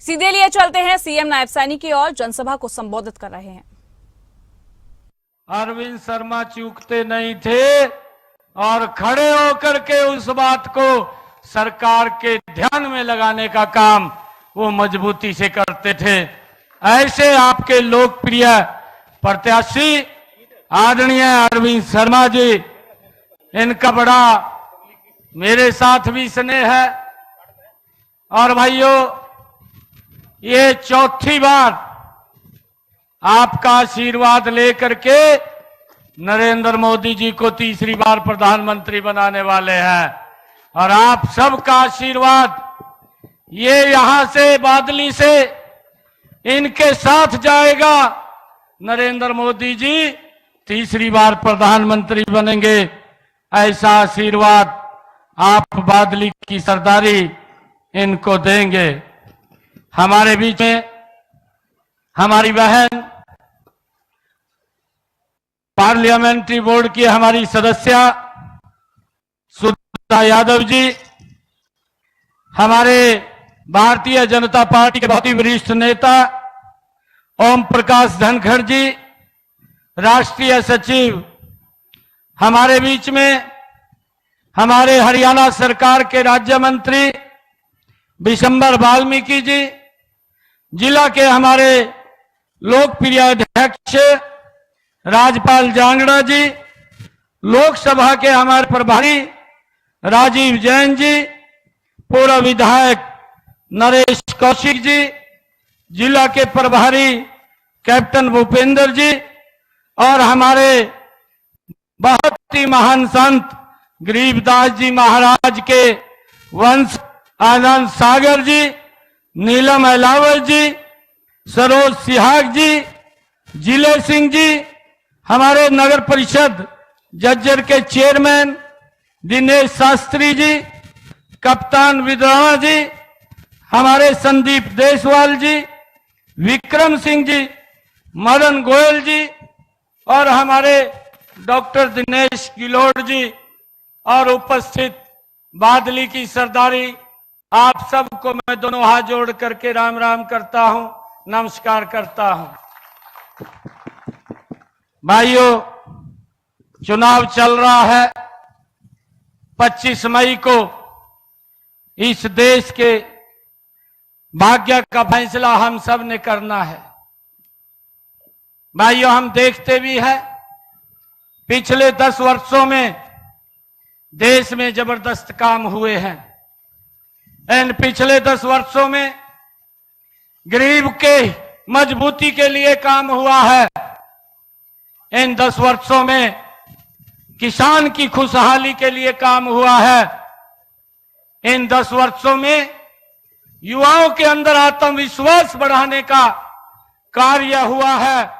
सीधे लिए चलते हैं सीएम नायब सैनी की ओर, जनसभा को संबोधित कर रहे हैं। अरविंद शर्मा चूकते नहीं थे और खड़े होकर के उस बात को सरकार के ध्यान में लगाने का काम वो मजबूती से करते थे। ऐसे आपके लोकप्रिय प्रत्याशी आदरणीय अरविंद शर्मा जी, इनका बड़ा मेरे साथ भी स्नेह है। और भाइयों, ये चौथी बार आपका आशीर्वाद लेकर के नरेंद्र मोदी जी को तीसरी बार प्रधानमंत्री बनाने वाले हैं। और आप सबका आशीर्वाद ये यहां से बादली से इनके साथ जाएगा। नरेंद्र मोदी जी तीसरी बार प्रधानमंत्री बनेंगे, ऐसा आशीर्वाद आप बादली की सरदारी इनको देंगे। हमारे बीच में हमारी बहन पार्लियामेंट्री बोर्ड की हमारी सदस्य सुधा यादव जी, हमारे भारतीय जनता पार्टी के बहुत ही वरिष्ठ नेता ओम प्रकाश धनखड़ जी, राष्ट्रीय सचिव हमारे बीच में, हमारे हरियाणा सरकार के राज्य मंत्री विशंबर वाल्मीकि जी, जिला के हमारे लोकप्रिय अध्यक्ष राजपाल जांगड़ा जी, लोकसभा के हमारे प्रभारी राजीव जैन जी, पूर्व विधायक नरेश कौशिक जी, जिला के प्रभारी कैप्टन भूपेंद्र जी, और हमारे बहुत ही महान संत गरीबदास जी महाराज के वंश आनंद सागर जी, नीलम अलावर जी, सरोज सिहाग जी, जिले सिंह जी, हमारे नगर परिषद जज्जर के चेयरमैन दिनेश शास्त्री जी, कप्तान विद्राणा जी, हमारे संदीप देसवाल जी, विक्रम सिंह जी, मदन गोयल जी, और हमारे डॉक्टर दिनेश गिलोड जी, और उपस्थित बादली की सरदारी, आप सबको मैं दोनों हाथ जोड़ करके राम राम करता हूं, नमस्कार करता हूं। भाइयों, चुनाव चल रहा है। 25 मई को इस देश के भाग्य का फैसला हम सब ने करना है। भाइयों, हम देखते भी हैं पिछले 10 वर्षों में देश में जबरदस्त काम हुए हैं। इन पिछले 10 वर्षों में गरीब के मजबूती के लिए काम हुआ है। इन 10 वर्षों में किसान की खुशहाली के लिए काम हुआ है। इन 10 वर्षों में युवाओं के अंदर आत्मविश्वास बढ़ाने का कार्य हुआ है।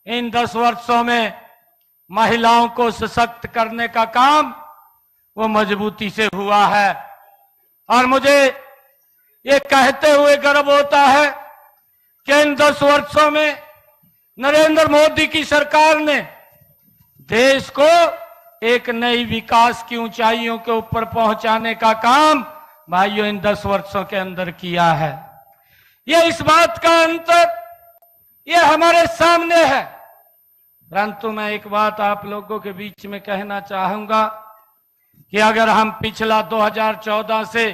इन 10 वर्षों में महिलाओं को सशक्त करने का काम वो मजबूती से हुआ है। और मुझे ये कहते हुए गर्व होता है कि इन 10 वर्षों में नरेंद्र मोदी की सरकार ने देश को एक नई विकास की ऊंचाइयों के ऊपर पहुंचाने का काम भाइयों इन 10 वर्षों के अंदर किया है। ये इस बात का अंतर ये हमारे सामने है। परंतु मैं एक बात आप लोगों के बीच में कहना चाहूंगा कि अगर हम पिछला 2014 से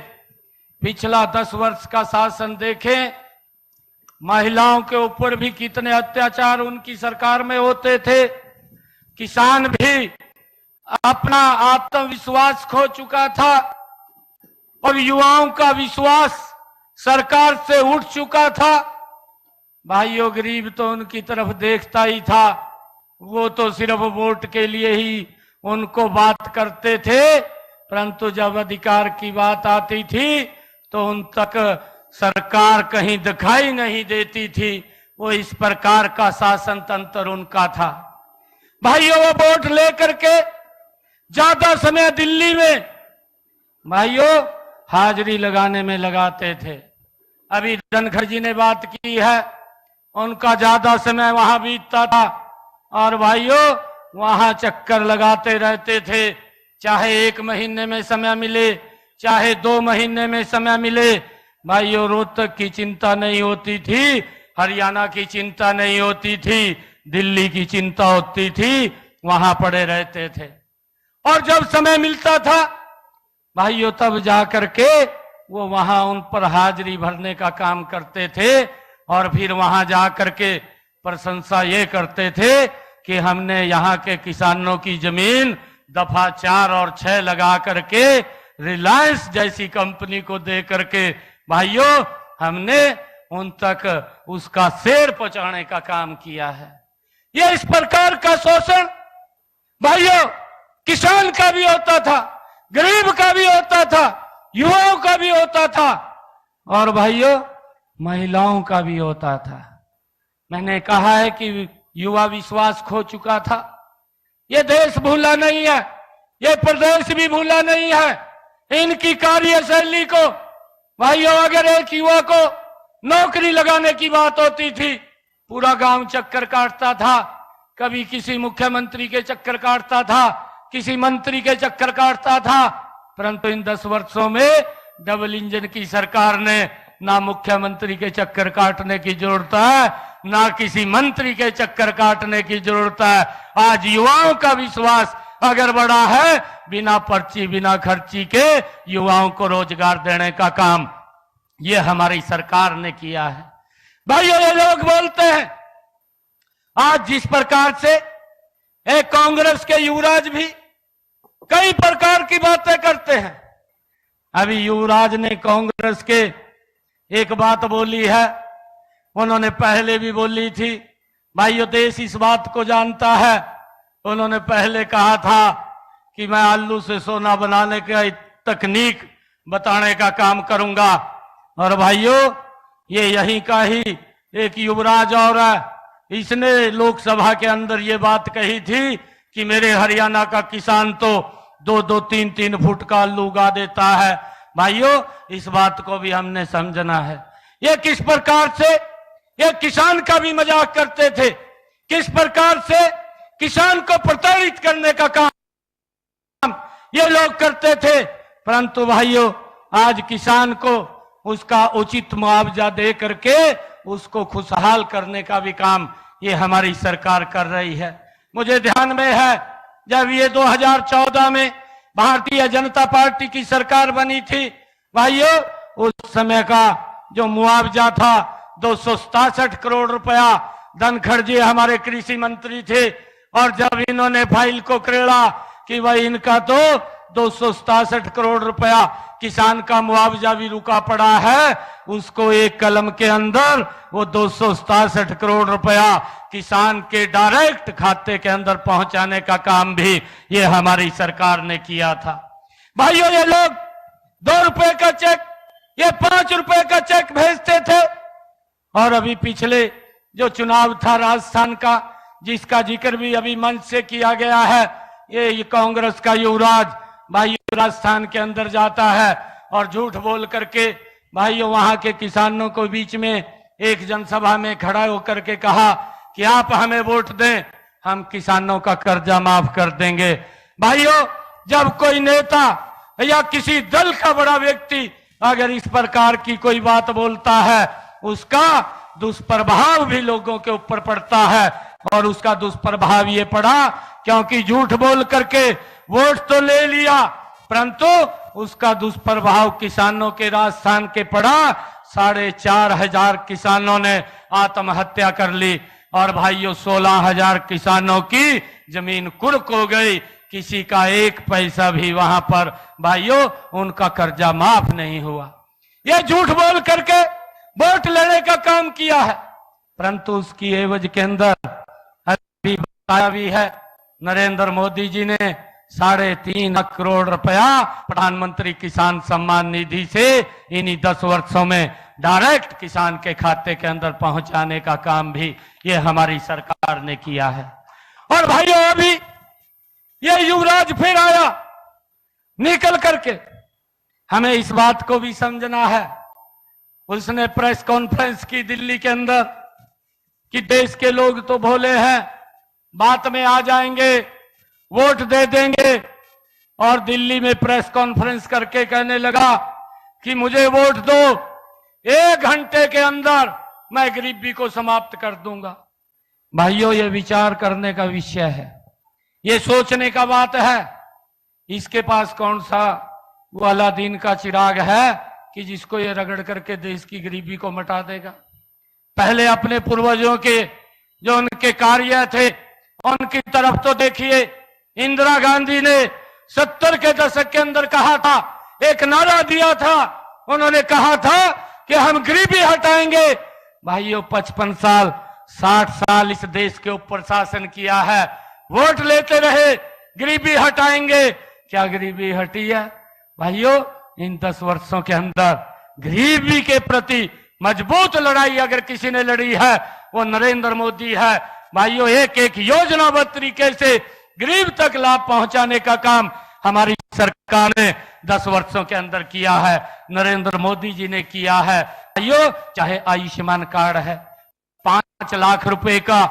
पिछला 10 वर्ष का शासन देखें, महिलाओं के ऊपर भी कितने अत्याचार उनकी सरकार में होते थे। किसान भी अपना आत्मविश्वास खो चुका था और युवाओं का विश्वास सरकार से उठ चुका था। भाइयों, गरीब तो उनकी तरफ देखता ही था, वो तो सिर्फ वोट के लिए ही उनको बात करते थे। परंतु जब अधिकार की बात आती थी तो उन तक सरकार कहीं दिखाई नहीं देती थी। वो इस प्रकार का शासन तंत्र उनका था। भाइयों, वो वोट लेकर के ज्यादा समय दिल्ली में भाइयों हाजिरी लगाने में लगाते थे। अभी धनखड़ जी ने बात की है, उनका ज्यादा समय वहां बीतता था और भाइयों वहां चक्कर लगाते रहते थे। चाहे 1 महीने में समय मिले, चाहे 2 महीने में समय मिले, भाइयों रोहतक की चिंता नहीं होती थी, हरियाणा की चिंता नहीं होती थी, दिल्ली की चिंता होती थी, वहां पड़े रहते थे। और जब समय मिलता था भाइयों तब जाकर के वो वहां उन पर हाजिरी भरने का काम करते थे और फिर वहां जाकर के प्रशंसा ये करते थे कि हमने यहाँ के किसानों की जमीन दफा 4 और 6 लगा करके रिलायंस जैसी कंपनी को दे करके भाइयों हमने उन तक उसका शेर पहुंचाने का काम किया है। ये इस प्रकार का शोषण भाइयों किसान का भी होता था, गरीब का भी होता था, युवाओं का भी होता था और भाइयों महिलाओं का भी होता था। मैंने कहा है कि युवा विश्वास खो चुका था। ये देश भूला नहीं है, ये प्रदेश भी भूला नहीं है। इनकी कार्यशैली को भाइयों अगर एक युवा को नौकरी लगाने की बात होती थी पूरा गांव चक्कर काटता था, कभी किसी मुख्यमंत्री के चक्कर काटता था, किसी मंत्री के चक्कर काटता था। परंतु इन 10 वर्षों में डबल इंजन की सरकार ने ना मुख्यमंत्री के चक्कर काटने की जरूरत है, ना किसी मंत्री के चक्कर काटने की जरूरत है। आज युवाओं का विश्वास अगर बड़ा है, बिना पर्ची बिना खर्ची के युवाओं को रोजगार देने का काम ये हमारी सरकार ने किया है। भाइयों ये लोग बोलते हैं आज जिस प्रकार से एक कांग्रेस के युवराज भी कई प्रकार की बातें करते हैं। अभी युवराज ने कांग्रेस के एक बात बोली है, उन्होंने पहले भी बोली थी। भाइयों देश इस बात को जानता है, उन्होंने पहले कहा था कि मैं आलू से सोना बनाने का तकनीक बताने का काम करूंगा। और भाइयों ये यहीं का ही एक युवराज और है, इसने लोकसभा के अंदर ये बात कही थी कि मेरे हरियाणा का किसान तो 2-2, 3-3 फुट का आलू उगा देता है। भाइयों इस बात को भी हमने समझना है। ये किस प्रकार से ये किसान का भी मजाक करते थे, किस प्रकार से किसान को प्रताड़ित करने का काम ये लोग करते थे। परंतु भाइयों आज किसान को उसका उचित मुआवजा दे करके उसको खुशहाल करने का भी काम ये हमारी सरकार कर रही है। मुझे ध्यान में है जब ये 2014 में भारतीय जनता पार्टी की सरकार बनी थी भाइयों, उस समय का जो मुआवजा था 267 करोड़ रुपया। धनखड़ जी हमारे कृषि मंत्री थे और जब इन्होंने फाइल को क्रेड़ा कि भाई इनका तो 267 करोड़ रुपया किसान का मुआवजा भी रुका पड़ा है, उसको एक कलम के अंदर वो 267 करोड़ रुपया किसान के डायरेक्ट खाते के अंदर पहुंचाने का काम भी ये हमारी सरकार ने किया था। भाइयों ये लोग 2 रुपए का चेक, ये 5 रुपए का चेक भेजते थे। और अभी पिछले जो चुनाव था राजस्थान का, जिसका जिक्र भी अभी मंच से किया गया है, ये कांग्रेस का युवराज भाइयों राजस्थान के अंदर जाता है और झूठ बोल करके भाइयों वहां के किसानों को बीच में एक जनसभा में खड़ा होकर के कहा कि आप हमें वोट दें, हम किसानों का कर्जा माफ कर देंगे। भाइयों जब कोई नेता या किसी दल का बड़ा व्यक्ति अगर इस प्रकार की कोई बात बोलता है, उसका दुष्प्रभाव भी लोगों के ऊपर पड़ता है। और उसका दुष्प्रभाव ये पड़ा क्योंकि झूठ बोल करके वोट तो ले लिया, परंतु उसका दुष्प्रभाव किसानों के राजस्थान के पड़ा। 4,500 किसानों ने आत्महत्या कर ली और भाइयों 16,000 किसानों की जमीन कुर्क हो गई। किसी का 1 पैसा भी वहां पर भाइयों उनका कर्जा माफ नहीं हुआ। ये झूठ बोल करके वोट लेने का काम किया है, परंतु उसकी एवज के अंदर अभी बताया भी है नरेंद्र मोदी जी ने 3.5 लाख करोड़ रुपया प्रधानमंत्री किसान सम्मान निधि से इन्हीं 10 वर्षों में डायरेक्ट किसान के खाते के अंदर पहुंचाने का काम भी ये हमारी सरकार ने किया है। और भाइयों अभी ये युवराज फिर आया निकल करके, हमें इस बात को भी समझना है। उसने प्रेस कॉन्फ्रेंस की दिल्ली के अंदर कि देश के लोग तो भोले हैं, बात में आ जाएंगे, वोट दे देंगे। और दिल्ली में प्रेस कॉन्फ्रेंस करके कहने लगा कि मुझे वोट दो, 1 घंटे के अंदर मैं गरीबी को समाप्त कर दूंगा। भाइयों, ये विचार करने का विषय है, ये सोचने का बात है। इसके पास कौन सा वो अलादीन का चिराग है कि जिसको ये रगड़ करके देश की गरीबी को मिटा देगा। पहले अपने पूर्वजों के जो उनके कार्य थे उनकी तरफ तो देखिए। इंदिरा गांधी ने 70 के दशक के अंदर कहा था, एक नारा दिया था, उन्होंने कहा था कि हम गरीबी हटाएंगे। भाइयों, 55 साल 60 साल इस देश के ऊपर शासन किया है, वोट लेते रहे, गरीबी हटाएंगे। क्या गरीबी हटी है? भाइयों, इन 10 वर्षों के अंदर गरीबी के प्रति मजबूत लड़ाई अगर किसी ने लड़ी है वो नरेंद्र मोदी है। भाइयों, एक एक योजनाबद्ध तरीके से गरीब तक लाभ पहुंचाने का काम हमारी सरकार ने 10 वर्षों के अंदर किया है, नरेंद्र मोदी जी ने किया है। भाइयों, चाहे आयुष्मान कार्ड है, 5 लाख रुपए का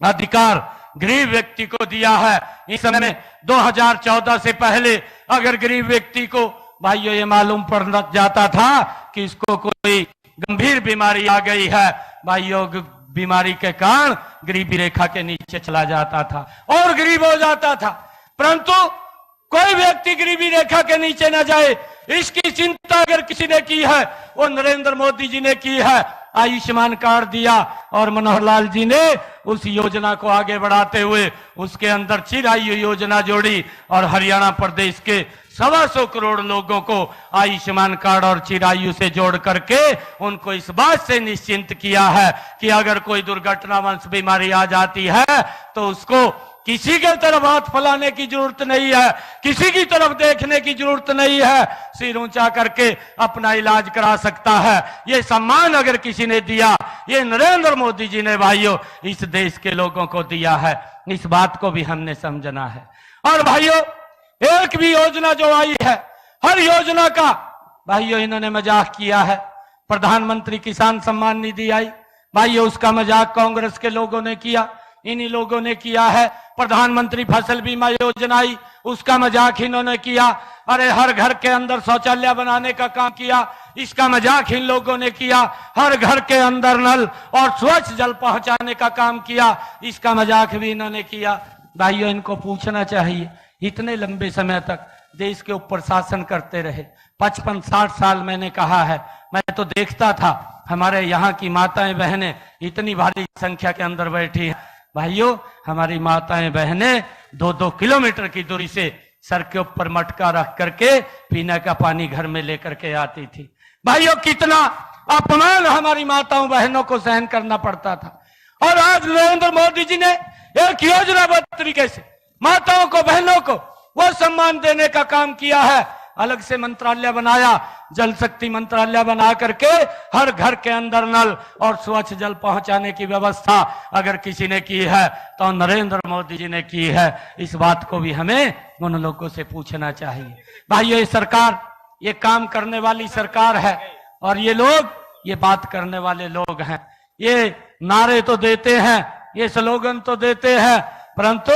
अधिकार गरीब व्यक्ति को दिया है। इस समय 2014 से पहले अगर गरीब व्यक्ति को भाइयों ये मालूम पड़ जाता था कि इसको कोई गंभीर बीमारी आ गई है, भाइयों बीमारी के कारण गरीबी रेखा के नीचे चला जाता था और गरीब हो जाता था। परंतु कोई व्यक्ति गरीबी रेखा के नीचे न जाए, इसकी चिंता अगर किसी ने की है वो नरेंद्र मोदी जी ने की है। आयुष्मान कार्ड दिया और मनोहर लाल जी ने उस योजना को आगे बढ़ाते हुए उसके अंदर चिरायु योजना जोड़ी और हरियाणा प्रदेश के 125 करोड़ लोगों को आयुष्मान कार्ड और चिरायु से जोड़ करके उनको इस बात से निश्चिंत किया है कि अगर कोई दुर्घटनावश बीमारी आ जाती है तो उसको किसी के तरफ हाथ फैलाने की जरूरत नहीं है, किसी की तरफ देखने की जरूरत नहीं है, सिर ऊंचा करके अपना इलाज करा सकता है। ये सम्मान अगर किसी ने दिया, ये नरेंद्र मोदी जी ने भाइयों इस देश के लोगों को दिया है। इस बात को भी हमने समझना है। और भाइयों, एक भी योजना जो आई है, हर योजना का भाइयों इन्होंने मजाक किया है। प्रधानमंत्री किसान सम्मान निधि आई, भाइयों उसका मजाक कांग्रेस के लोगों ने किया, इन्हीं लोगों ने किया है। प्रधानमंत्री फसल बीमा योजना आई, उसका मजाक इन्होंने किया। अरे हर घर के अंदर शौचालय बनाने का काम किया, इसका मजाक इन लोगों ने किया। हर घर के अंदर नल और स्वच्छ जल पहुंचाने का काम किया, इसका मजाक भी इन्होंने किया। भाइयों, इनको पूछना चाहिए, इतने लंबे समय तक देश के ऊपर शासन करते रहे, 55-60 साल मैंने कहा है, मैं तो देखता था हमारे यहाँ की माताएं बहनें इतनी भारी संख्या के अंदर बैठी हैं। भाइयों, हमारी माताएं बहनें 2-2 किलोमीटर की दूरी से सर के ऊपर मटका रख करके पीने का पानी घर में लेकर के आती थी। भाइयों, कितना अपमान हमारी माताओं बहनों को सहन करना पड़ता था। और आज नरेंद्र मोदी जी ने एक योजनाबद्ध तरीके से माताओं को, बहनों को वो सम्मान देने का काम किया है। अलग से मंत्रालय बनाया, जल शक्ति मंत्रालय बना करके हर घर के अंदर नल और स्वच्छ जल पहुंचाने की व्यवस्था अगर किसी ने की है तो नरेंद्र मोदी जी ने की है। इस बात को भी हमें उन लोगों से पूछना चाहिए। भाइयों, ये सरकार ये काम करने वाली सरकार है और ये लोग ये बात करने वाले लोग हैं। ये नारे तो देते हैं, ये स्लोगन तो देते हैं, परंतु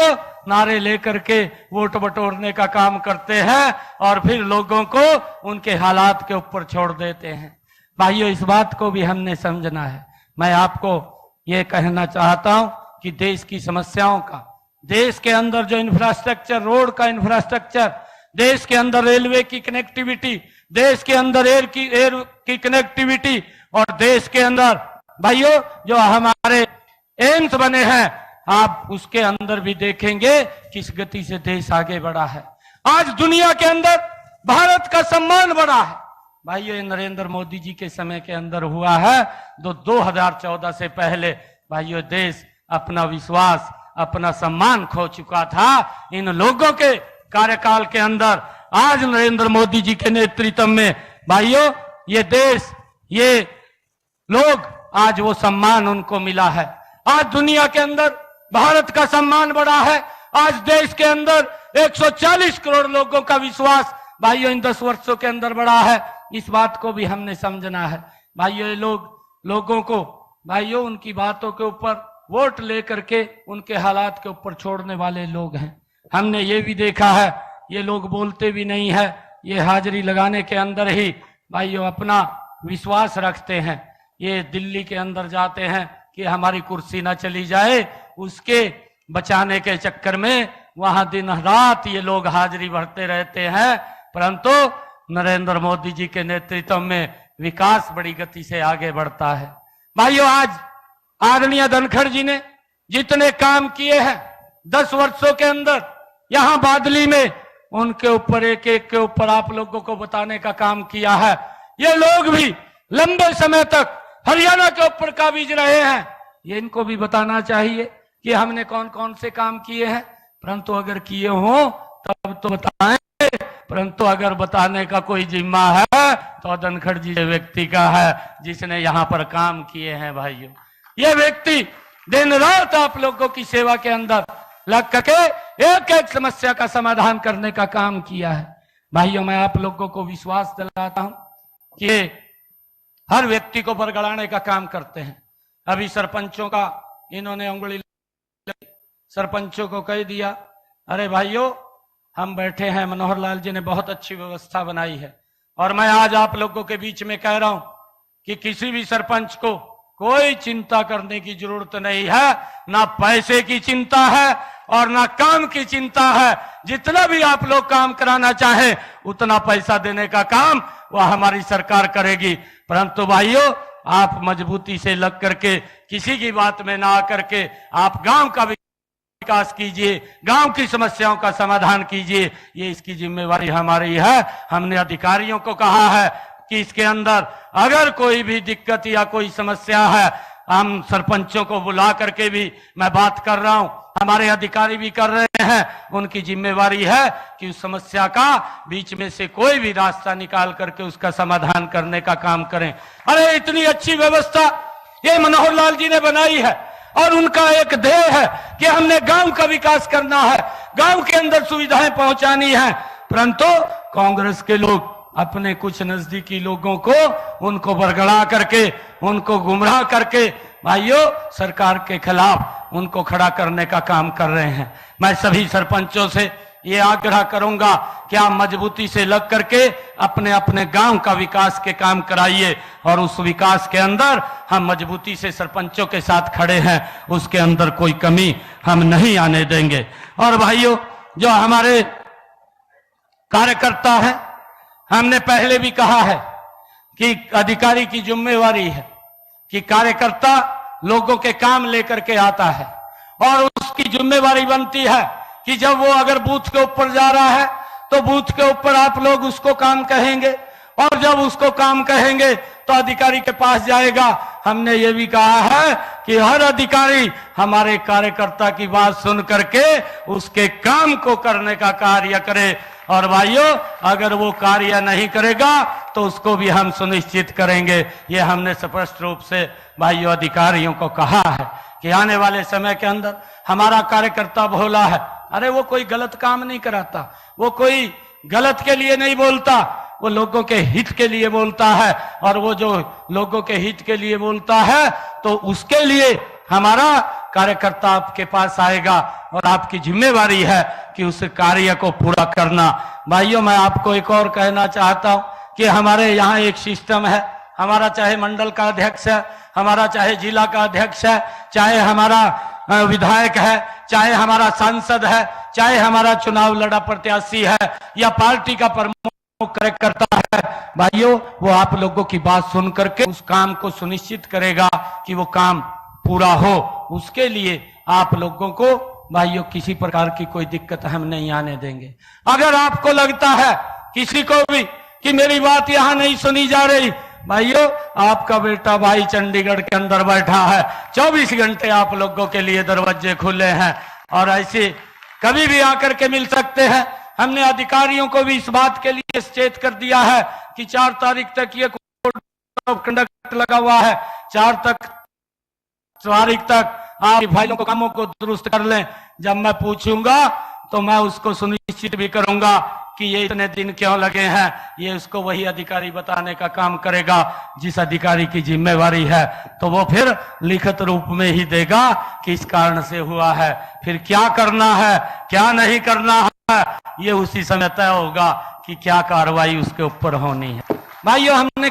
नारे लेकर के वोट बटोरने का काम करते हैं और फिर लोगों को उनके हालात के ऊपर छोड़ देते हैं। भाइयों, इस बात को भी हमने समझना है। मैं आपको ये कहना चाहता हूं कि देश की समस्याओं का, देश के अंदर जो इंफ्रास्ट्रक्चर, रोड का इंफ्रास्ट्रक्चर, देश के अंदर रेलवे की कनेक्टिविटी, देश के अंदर एयर की कनेक्टिविटी और देश के अंदर भाइयों जो हमारे एम्स बने हैं, आप उसके अंदर भी देखेंगे किस गति से देश आगे बढ़ा है। आज दुनिया के अंदर भारत का सम्मान बढ़ा है। भाइयों, ये नरेंद्र मोदी जी के समय के अंदर हुआ है। 2014 से पहले भाइयों देश अपना विश्वास, अपना सम्मान खो चुका था। इन लोगों के कार्यकाल के अंदर आज नरेंद्र मोदी जी के नेतृत्व में भाइयों ये देश, ये लोग, आज वो सम्मान उनको मिला है। आज दुनिया के अंदर भारत का सम्मान बढ़ा है। आज देश के अंदर 140 करोड़ लोगों का विश्वास भाइयों इन 10 वर्षों के अंदर बढ़ा है। इस बात को भी हमने समझना है। भाइयों, ये लोगों को भाइयों उनकी बातों के ऊपर वोट लेकर के उनके हालात के ऊपर छोड़ने वाले लोग हैं। हमने ये भी देखा है, ये लोग बोलते भी नहीं है, ये हाजिरी लगाने के अंदर ही भाइयों अपना विश्वास रखते हैं, ये दिल्ली के अंदर जाते हैं कि हमारी कुर्सी ना चली जाए, उसके बचाने के चक्कर में वहां दिन रात ये लोग हाजिरी भरते रहते हैं। परंतु नरेंद्र मोदी जी के नेतृत्व में विकास बड़ी गति से आगे बढ़ता है। भाइयों, आज आदरणीय धनखड़ जी ने जितने काम किए हैं 10 वर्षों के अंदर यहां बादली में, उनके ऊपर एक एक के ऊपर आप लोगों को बताने का काम किया है। ये लोग भी लंबे समय तक हरियाणा के ऊपर काबिज रहे हैं, ये इनको भी बताना चाहिए कि हमने कौन कौन से काम किए हैं। परंतु अगर किए हों तब तो बताएं, परंतु अगर बताने का कोई जिम्मा है तो धनखड़ जी व्यक्ति का है जिसने यहाँ पर काम किए हैं। भाइयों, ये व्यक्ति दिन रात आप लोगों की सेवा के अंदर लग करके एक एक समस्या का समाधान करने का काम किया है। भाइयों, मैं आप लोगों को विश्वास दिलाता हूं कि हर व्यक्ति को बरगड़ाने का काम करते हैं। अभी सरपंचों का इन्होंने उंगली, सरपंचों को कह दिया, अरे भाइयों हम बैठे हैं, मनोहर लाल जी ने बहुत अच्छी व्यवस्था बनाई है। और मैं आज आप लोगों के बीच में कह रहा हूं कि किसी भी सरपंच को कोई चिंता करने की जरूरत नहीं है, ना पैसे की चिंता है और ना काम की चिंता है। जितना भी आप लोग काम कराना चाहें उतना पैसा देने का काम वह हमारी सरकार करेगी। परंतु भाइयों, आप मजबूती से लग करके किसी की बात में ना आकर के आप गांव का विकास कीजिए, गांव की समस्याओं का समाधान कीजिए, ये इसकी जिम्मेवारी हमारी है। हमने अधिकारियों को कहा है कि इसके अंदर अगर कोई भी दिक्कत या कोई समस्या है, हम सरपंचों को बुला करके भी मैं बात कर रहा हूं, हमारे अधिकारी भी कर रहे हैं, उनकी जिम्मेवारी है कि उस समस्या का बीच में से कोई भी रास्ता निकाल करके उसका समाधान करने का काम करें। अरे इतनी अच्छी व्यवस्था ये मनोहर लाल जी ने बनाई है और उनका एक ध्येय है कि हमने गांव का विकास करना है, गांव के अंदर सुविधाएं पहुंचानी है। परंतु कांग्रेस के लोग अपने कुछ नजदीकी लोगों को उनको बरगड़ा करके, उनको गुमराह करके भाइयों सरकार के खिलाफ उनको खड़ा करने का काम कर रहे हैं। मैं सभी सरपंचों से ये आग्रह करूंगा कि आप मजबूती से लग करके अपने अपने गांव का विकास के काम कराइए और उस विकास के अंदर हम मजबूती से सरपंचों के साथ खड़े हैं, उसके अंदर कोई कमी हम नहीं आने देंगे। और भाइयों, जो हमारे कार्यकर्ता हैं, हमने पहले भी कहा है कि अधिकारी की जिम्मेवारी है कि कार्यकर्ता लोगों के काम लेकर के आता है और उसकी जिम्मेवारी बनती है कि जब वो अगर बूथ के ऊपर जा रहा है तो बूथ के ऊपर आप लोग उसको काम कहेंगे और जब उसको काम कहेंगे तो अधिकारी के पास जाएगा। हमने ये भी कहा है कि हर अधिकारी हमारे कार्यकर्ता की बात सुन करके उसके काम को करने का कार्य करे। और भाइयों, अगर वो कार्य नहीं करेगा तो उसको भी हम सुनिश्चित करेंगे। ये हमने स्पष्ट रूप से भाइयों अधिकारियों को कहा है कि आने वाले समय के अंदर हमारा कार्यकर्ता भोला है। अरे वो कोई गलत काम नहीं कराता, वो कोई गलत के लिए नहीं बोलता, वो लोगों के हित के लिए बोलता है। और वो जो लोगों के हित के लिए बोलता है तो उसके लिए हमारा कार्यकर्ता आपके पास आएगा और आपकी जिम्मेवारी है कि उस कार्य को पूरा करना। भाइयों, मैं आपको एक और कहना चाहता हूं कि हमारे यहाँ एक सिस्टम है, हमारा चाहे मंडल का अध्यक्ष है, हमारा चाहे जिला का अध्यक्ष है, चाहे हमारा विधायक है, चाहे हमारा सांसद है, चाहे हमारा चुनाव लड़ा प्रत्याशी है या पार्टी का प्रमुख कार्यकर्ता है, भाइयों वो आप लोगों की बात सुन करके उस काम को सुनिश्चित करेगा कि वो काम पूरा हो। उसके लिए आप लोगों को भाइयों किसी प्रकार की कोई दिक्कत हम नहीं आने देंगे। अगर आपको लगता है किसी को भी कि मेरी बात यहां नहीं सुनी जा रही, भाइयों आपका बेटा भाई चंडीगढ़ के अंदर बैठा है, 24 घंटे आप लोगों के लिए दरवाजे खुले हैं और ऐसे कभी भी आकर के मिल सकते हैं। हमने अधिकारियों को भी इस बात के लिए सचेत कर दिया है कि 4 तारीख तक ये कोड ऑफ कंडक्ट लगा हुआ है, 4 तारीख तक आप भाइयों को कामों को दुरुस्त कर लें। जब मैं पूछूंगा तो मैं उसको सुनिश्चित भी करूंगा कि ये इतने दिन क्यों लगे हैं, ये उसको वही अधिकारी बताने का काम करेगा जिस अधिकारी की जिम्मेवारी है। तो वो फिर लिखित रूप में ही देगा कि इस कारण से हुआ है, फिर क्या करना है क्या नहीं करना है ये उसी समय तय होगा कि क्या कार्रवाई उसके ऊपर होनी है। भाइयों, हमने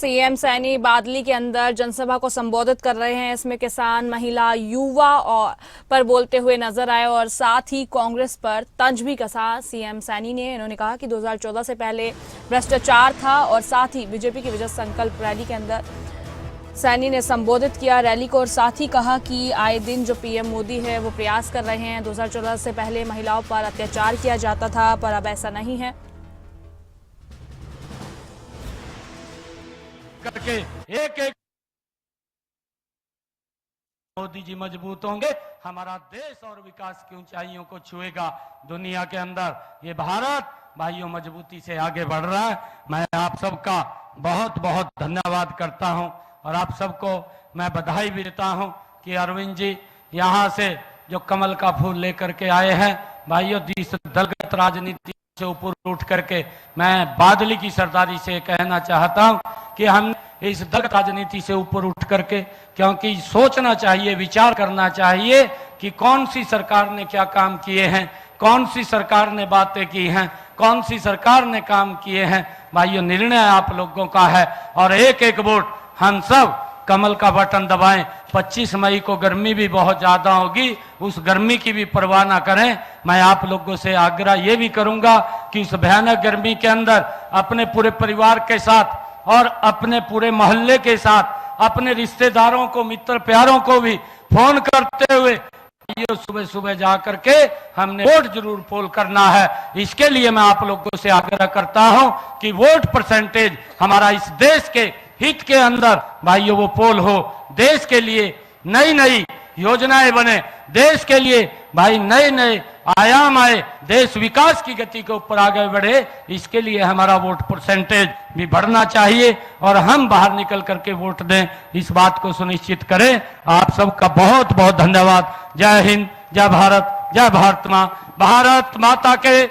सीएम सैनी बादली के अंदर जनसभा को संबोधित कर रहे हैं। इसमें किसान, महिला, युवा और पर बोलते हुए नजर आए और साथ ही कांग्रेस पर तंज भी कसा सीएम सैनी ने। इन्होंने कहा कि 2014 से पहले भ्रष्टाचार था और साथ ही बीजेपी की विजय संकल्प रैली के अंदर सैनी ने संबोधित किया रैली को और साथ ही कहा कि आए दिन जो पीएम मोदी है वो प्रयास कर रहे हैं। 2014 से पहले महिलाओं पर अत्याचार किया जाता था पर अब ऐसा नहीं है। करके एक एक मोदी जी मजबूत होंगे, हमारा देश और विकास की ऊंचाइयों को छुएगा। दुनिया के अंदर ये भारत भाइयों मजबूती से आगे बढ़ रहा है। मैं आप सबका बहुत बहुत धन्यवाद करता हूं और आप सबको मैं बधाई भी देता हूं कि अरविंद जी यहां से जो कमल का फूल लेकर के आए हैं। भाइयों, इस दलगत राजनीति से ऊपर उठ करके मैं बादली की सरदारी से कहना चाहता हूं कि हम इस दलगत राजनीति से ऊपर उठ करके, क्योंकि सोचना चाहिए, विचार करना चाहिए कि कौन सी सरकार ने क्या काम किए हैं, कौन सी सरकार ने बातें की हैं, कौन सी सरकार ने काम किए हैं। भाइयों, निर्णय आप लोगों का है और एक एक वोट हम सब कमल का बटन दबाएं। 25 मई को गर्मी भी बहुत ज्यादा होगी, उस गर्मी की भी परवाह ना करें। मैं आप लोगों से आग्रह ये भी करूंगा कि उस भयानक गर्मी के अंदर अपने पूरे परिवार के साथ और अपने पूरे मोहल्ले के साथ अपने रिश्तेदारों को, मित्र प्यारों को भी फोन करते हुए ये सुबह सुबह जा करके हमने वोट जरूर पोल करना है। इसके लिए मैं आप लोगों से आग्रह करता हूं कि वोट परसेंटेज हमारा इस देश के हित के अंदर भाइयों वो पोल हो, देश के लिए नई नई योजनाएं बने, देश के लिए भाई नए नए आयाम आए, देश विकास की गति के ऊपर आगे बढ़े। इसके लिए हमारा वोट परसेंटेज भी बढ़ना चाहिए और हम बाहर निकल करके वोट दें, इस बात को सुनिश्चित करें। आप सबका बहुत बहुत धन्यवाद। जय हिंद, जय भारत, जय भारत मां, भारत माता के।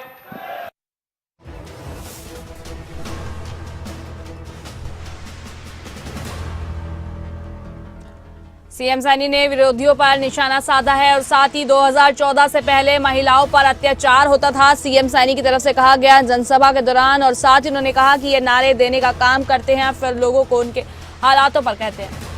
सीएम सैनी ने विरोधियों पर निशाना साधा है और साथ ही 2014 से पहले महिलाओं पर अत्याचार होता था, सीएम सैनी की तरफ से कहा गया जनसभा के दौरान। और साथ ही उन्होंने कहा कि ये नारे देने का काम करते हैं फिर लोगों को उनके हालातों पर कहते हैं।